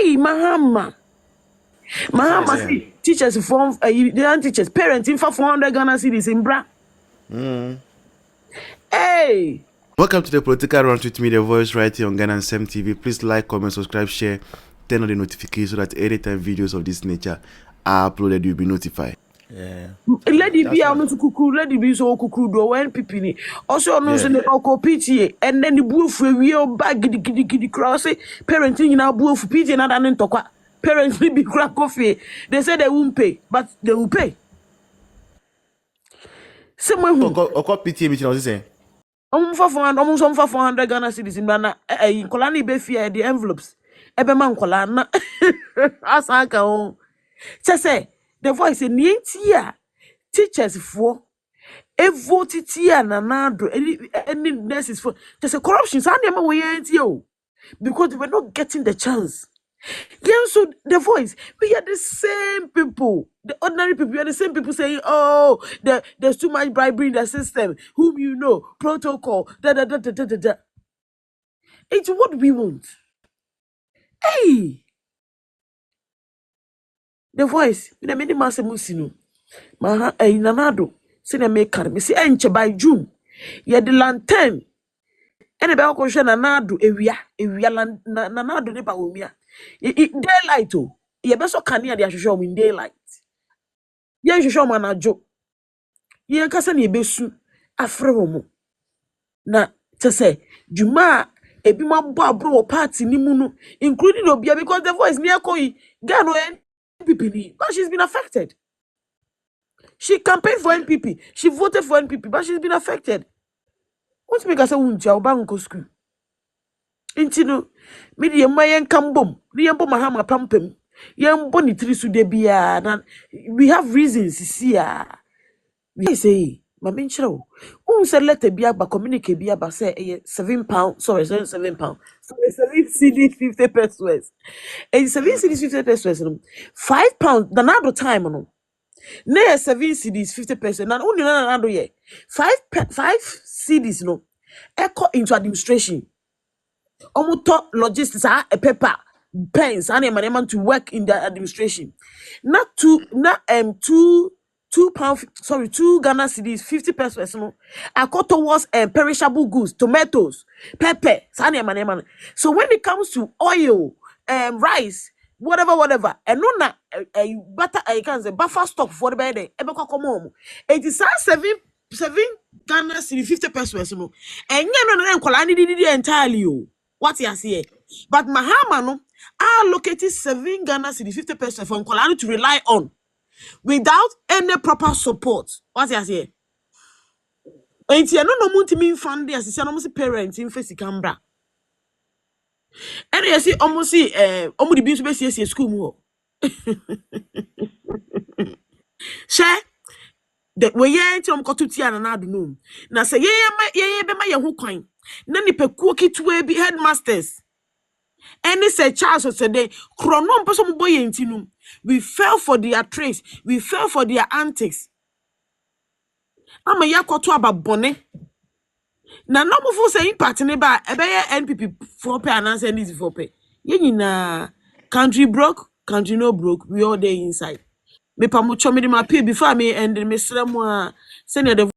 Hey, Mahama, see, teachers form, the teachers, parents in for 400 Ghana cedis in bra. Hey. Welcome to the Political Round with me, the voice right here on Ghana Sem TV. Please like, comment, subscribe, share, turn on the notifications so that anytime videos of this nature are uploaded, you'll be notified. Yeah. Lady be able to cook, lady be so cook do NPP. Also, no, so the PTA, and then the booth we bag giddy cross parenting in our booth PTA and an intokwa. Parents will be crack coffee. They say they won't pay, but they will pay. Someone who PTA meeting, I was saying. Almost 400 Ghana cedis in Ghana. Kolani be fear the envelopes. Ebe man kolana. Asaka on. Say the voice in the teachers for a voted here nanado any nurses for there's a corruption. We ain't you because we're not getting the chance. Yeah, so the voice, we are the same people. The ordinary people, we are the same people saying, oh, there's too much bribery in the system. Whom you know, protocol, da. It's what we want. Hey! The voice, the many master musino. Maha, nanado, see the maker, me see enche by June. Yeah, the lantern. And about question nanado, ewia nanado neba umia. Daylight oh. Ye beso kania dia show in daylight. Ye show man ajo. Ye kasa na ebesu afre homo. Na te say juma ebi mabo abro party ni mu no including obia because the voice near koi Gano NPP but she's been affected. She campaigned for NPP. She voted for NPP but she's been affected. What make us say unja obanko school? Intino media mayen kambom niembo mahama pampem yembo ni trisu de bia na we have reasons see we say mama nchiro who say let bia ba communicate bia ba say £7 sorry £7 sorry 7 CD 50 pesos and 7 CD 50 pesos £5 the now time no na 7 CDs 50 pesos na only na do ye 5 CDs no echo into administration. Omuto logistics a paper pens and a to work in the administration. Not two £2 sorry 2 Ghana cedis 50 pesos no. I got towards perishable goods, tomatoes, pepper, so when it comes to oil, rice, whatever, and no na butter I can say buffer stock for the bed. Ebeko come home. It is 7 Ghana cedis 50 pesos no. And no kolani did entirely oh. What you say? But Mahama no allocated 7 Ghana cedis 50 pesos from Kolani to rely on without any proper support. What you say? And you no money mean fund as you almost parents in face Canberra. And you see almost see almost the business school more. Share the way you got to tia and Addo no. Now say ye be my who coin. Nani pe kuoki to be headmasters. Any say Charles said they chronom person boy intinum. We fell for their trace, we fell for their antics. I'm a yakoto about bonnet. Na no more say impact neba NPP 4 pay and answer this 4 pay. Na country broke, country no broke, we all there inside. Me pamucho me my pay before me and me send the